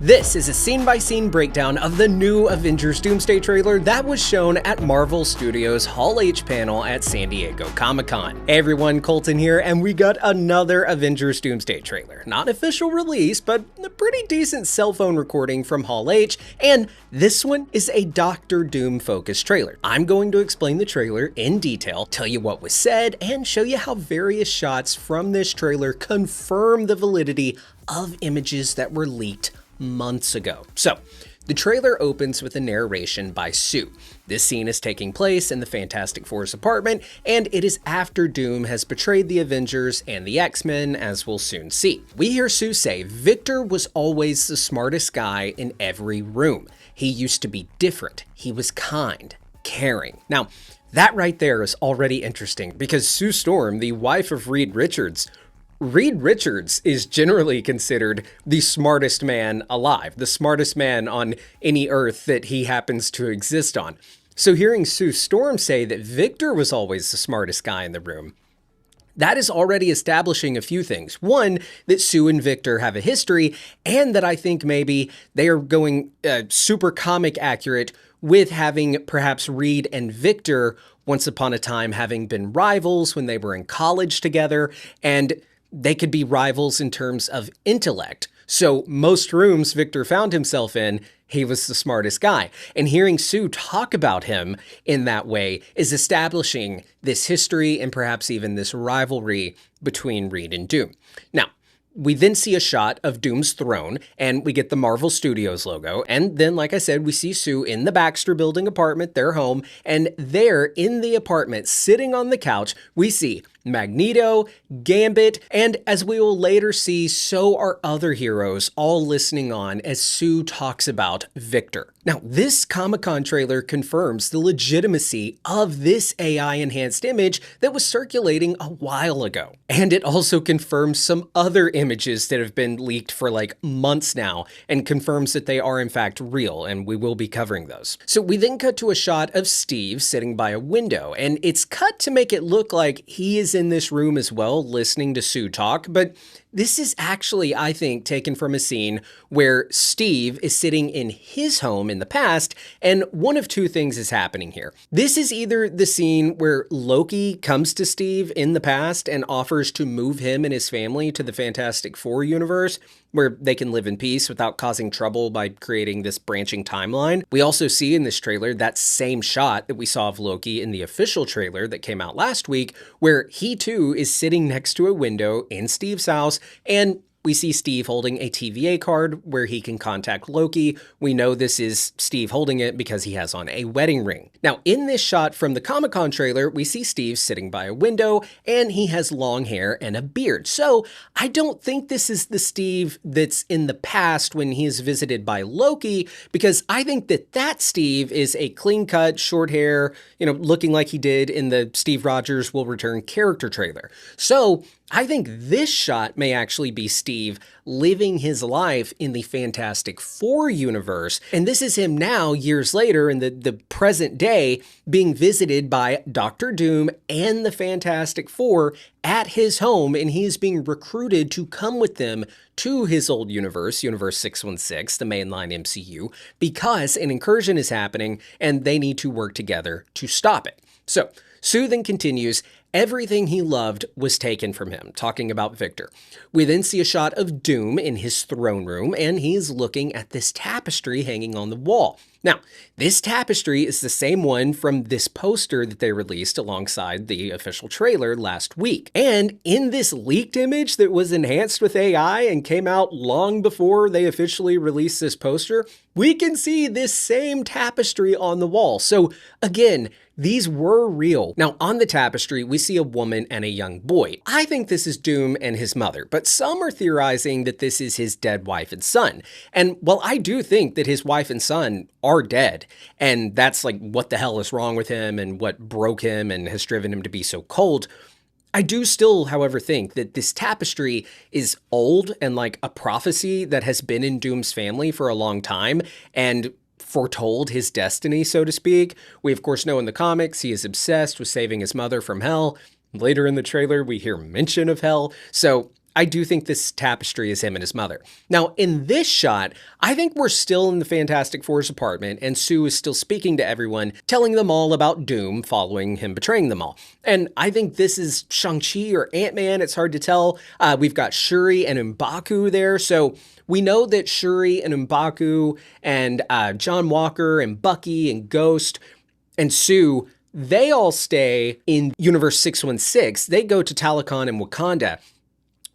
This is a scene-by-scene breakdown of the new Avengers Doomsday trailer that was shown at Marvel Studios Hall H panel at San Diego Comic-Con. Hey everyone, Colton here, and we got another Avengers Doomsday trailer. Not an official release, but a pretty decent cell phone recording from Hall H, and this one is a Doctor Doom-focused trailer. I'm going to explain the trailer in detail, tell you what was said, and show you how various shots from this trailer confirm the validity of images that were leaked months ago. So, the trailer opens with a narration by Sue. This scene is taking place in the Fantastic Four's apartment, and it is after Doom has betrayed the Avengers and the X-Men, as we'll soon see. We hear Sue say, "Victor was always the smartest guy in every room. He used to be different. He was kind, caring." Now, that right there is already interesting, because Sue Storm, the wife of Reed Richards is generally considered the smartest man alive, the smartest man on any earth that he happens to exist on. So hearing Sue Storm say that Victor was always the smartest guy in the room, that is already establishing a few things. One, that Sue and Victor have a history, and that I think maybe they are going super comic accurate with having perhaps Reed and Victor once upon a time having been rivals when they were in college together, and they could be rivals in terms of intellect. So most rooms Victor found himself in, he was the smartest guy. And hearing Sue talk about him in that way is establishing this history and perhaps even this rivalry between Reed and Doom. Now, we then see a shot of Doom's throne, and we get the Marvel Studios logo. And then, like I said, we see Sue in the Baxter Building apartment, their home. And there in the apartment, sitting on the couch, we see Magneto, Gambit, and as we will later see, so are other heroes all listening on as Sue talks about Victor. Now, this Comic-Con trailer confirms the legitimacy of this AI-enhanced image that was circulating a while ago. And it also confirms some other images that have been leaked for like months now, and confirms that they are in fact real, and we will be covering those. So we then cut to a shot of Steve sitting by a window, and it's cut to make it look like he is in this room as well, listening to Sue talk, but this is actually, I think, taken from a scene where Steve is sitting in his home in the past, and one of two things is happening here. This is either the scene where Loki comes to Steve in the past and offers to move him and his family to the Fantastic Four universe, where they can live in peace without causing trouble by creating this branching timeline. We also see in this trailer that same shot that we saw of Loki in the official trailer that came out last week, where he too is sitting next to a window in Steve's house, and we see Steve holding a TVA card where he can contact Loki. We know this is Steve holding it because he has on a wedding ring. Now, in this shot from the Comic-Con trailer, we see Steve sitting by a window, and he has long hair and a beard. So I don't think this is the Steve that's in the past when he is visited by Loki, because I think that that Steve is a clean-cut, short hair, looking like he did in the Steve Rogers Will Return character trailer. So I think this shot may actually be Steve living his life in the Fantastic Four universe, and this is him now, years later, in the present day, being visited by Doctor Doom and the Fantastic Four at his home, and he is being recruited to come with them to his old universe, Universe 616, the mainline MCU, because an incursion is happening, and they need to work together to stop it. So, Sue then continues, "Everything he loved was taken from him," talking about Victor. We then see a shot of Doom in his throne room, and he's looking at this tapestry hanging on the wall. Now, this tapestry is the same one from this poster that they released alongside the official trailer last week. And in this leaked image that was enhanced with AI and came out long before they officially released this poster, we can see this same tapestry on the wall. So again, these were real. Now, on the tapestry, we see a woman and a young boy. I think this is Doom and his mother, but some are theorizing that this is his dead wife and son. And while I do think that his wife and son are dead, and that's like what the hell is wrong with him and what broke him and has driven him to be so cold, I do still, however, think that this tapestry is old and like a prophecy that has been in Doom's family for a long time, and foretold his destiny, so to speak. We, of course, know in the comics he is obsessed with saving his mother from hell. Later in the trailer, we hear mention of hell. So I do think this tapestry is him and his mother. Now, in this shot, I think we're still in the Fantastic Four's apartment, and Sue is still speaking to everyone, telling them all about Doom following him betraying them all. And I think this is Shang-Chi or Ant-Man, it's hard to tell. We've got Shuri and M'Baku there, so we know that Shuri and M'Baku and John Walker and Bucky and Ghost and Sue, they all stay in Universe 616. They go to Talokan and Wakanda,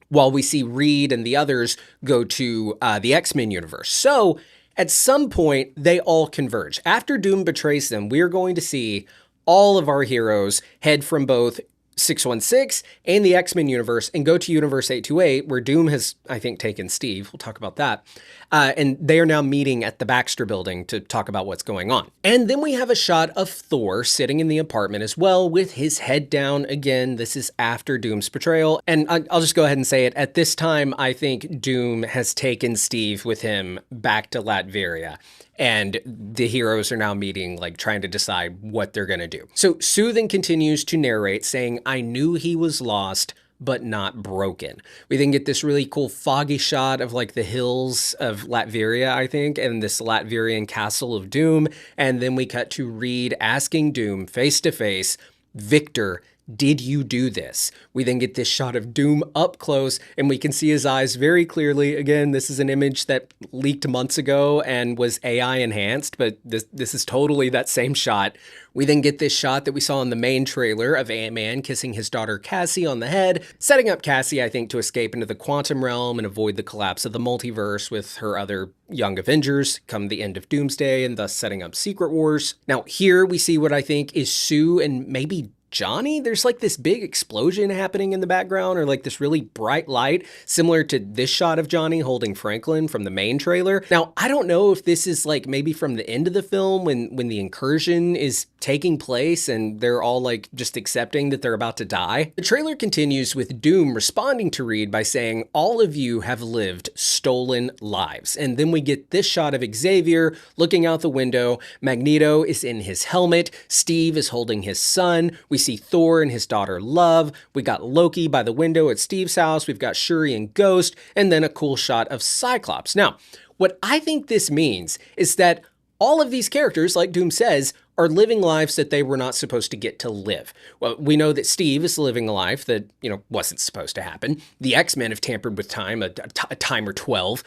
while we see Reed and the others go to the X-Men universe. So at some point, they all converge. After Doom betrays them, we're going to see all of our heroes head from both 616 and the X-Men universe and go to Universe 828, where Doom has, I think, taken Steve. We'll talk about that. And they are now meeting at the Baxter building to talk about what's going on. And then we have a shot of Thor sitting in the apartment as well with his head down. Again, this is after Doom's betrayal. And I'll just go ahead and say it. At this time, I think Doom has taken Steve with him back to Latveria. And the heroes are now meeting, like trying to decide what they're going to do. So Sue then continues to narrate saying, "I knew he was lost, but not broken." We then get this really cool foggy shot of like the hills of Latveria, I think, and this Latverian castle of Doom. And then we cut to Reed asking Doom face to face, "Victor, did you do this?" We then get this shot of Doom up close and we can see his eyes very clearly. Again, this is an image that leaked months ago and was AI enhanced, but this is totally that same shot. We then get this shot that we saw in the main trailer of Ant-Man kissing his daughter Cassie on the head, setting up Cassie, I think, to escape into the quantum realm and avoid the collapse of the multiverse with her other young Avengers come the end of Doomsday, and thus setting up Secret Wars. Now here we see what I think is Sue and maybe Johnny. There's like this big explosion happening in the background, or like this really bright light, similar to this shot of Johnny holding Franklin from the main trailer. Now, I don't know if this is like maybe from the end of the film when the incursion is taking place and they're all like just accepting that they're about to die. The trailer continues with Doom responding to Reed by saying, "All of you have lived stolen lives." And then we get this shot of Xavier looking out the window. Magneto is in his helmet. Steve is holding his son. We see Thor and his daughter Love. We got Loki by the window at Steve's house. We've got Shuri and Ghost, and then a cool shot of Cyclops. Now, what I think this means is that all of these characters, like Doom says, are living lives that they were not supposed to get to live. Well, we know that Steve is living a life that, wasn't supposed to happen. The X-Men have tampered with time, a timer 12.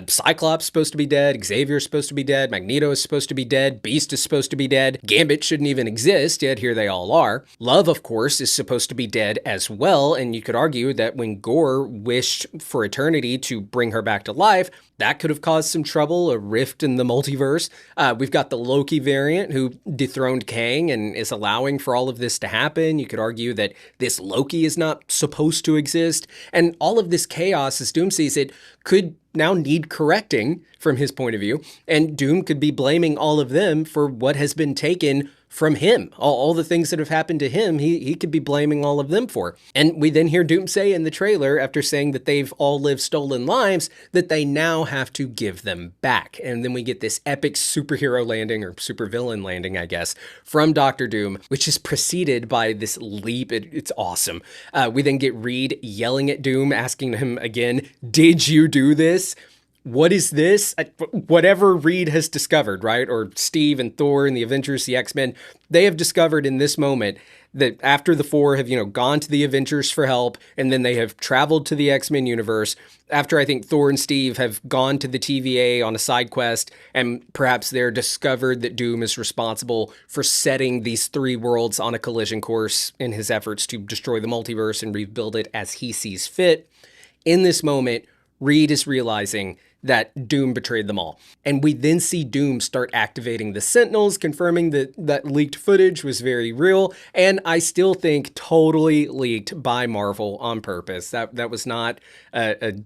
Cyclops is supposed to be dead. Xavier is supposed to be dead. Magneto is supposed to be dead. Beast is supposed to be dead. Gambit shouldn't even exist, yet here they all are. Love, of course, is supposed to be dead as well, and you could argue that when Gore wished for eternity to bring her back to life, that could have caused some trouble, a rift in the multiverse. We've got the Loki variant who dethroned Kang and is allowing for all of this to happen. You could argue that this Loki is not supposed to exist. And all of this chaos, as Doom sees it, could now need correcting from his point of view. And Doom could be blaming all of them for what has been taken from him. All the things that have happened to him, he could be blaming all of them for. And we then hear Doom say in the trailer, after saying that they've all lived stolen lives, that they now have to give them back. And then we get this epic superhero landing, or supervillain landing, I guess, from Dr. Doom, which is preceded by this leap. It's awesome. We then get Reed yelling at Doom, asking him again, "Did you do this? What is this?" Whatever Reed has discovered, right? Or Steve and Thor and the Avengers, the X-Men, they have discovered in this moment that after the four have, gone to the Avengers for help, and then they have traveled to the X-Men universe, after I think Thor and Steve have gone to the TVA on a side quest, and perhaps they're discovered that Doom is responsible for setting these three worlds on a collision course in his efforts to destroy the multiverse and rebuild it as he sees fit. In this moment, Reed is realizing that Doom betrayed them all. And we then see Doom start activating the Sentinels, confirming that that leaked footage was very real, and I still think totally leaked by Marvel on purpose. That was not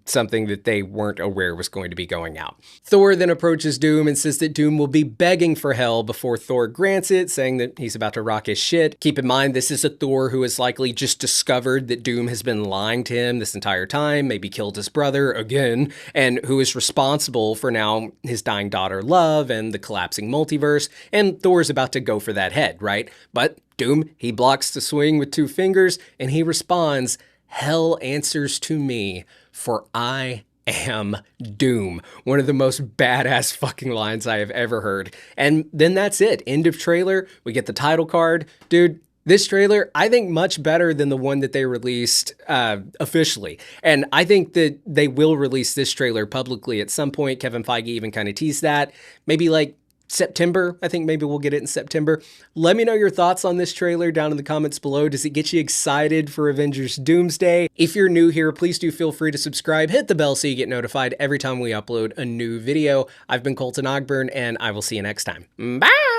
something that they weren't aware was going to be going out. Thor then approaches Doom and says that Doom will be begging for hell before Thor grants it, saying that he's about to rock his shit. Keep in mind, this is a Thor who has likely just discovered that Doom has been lying to him this entire time, maybe killed his brother again, and who is responsible for now his dying daughter Love and the collapsing multiverse, and Thor's about to go for that head, right? But Doom, he blocks the swing with two fingers, and he responds, hell answers to me, for I am Doom. One of the most badass fucking lines I have ever heard. And then that's it. End of trailer. We get the title card. Dude, this trailer, I think much better than the one that they released officially. And I think that they will release this trailer publicly at some point. Kevin Feige even kind of teased that. Maybe like September. I think maybe we'll get it in September. Let me know your thoughts on this trailer down in the comments below. Does it get you excited for Avengers Doomsday? If you're new here, please do feel free to subscribe. Hit the bell so you get notified every time we upload a new video. I've been Colton Ogburn, and I will see you next time. Bye!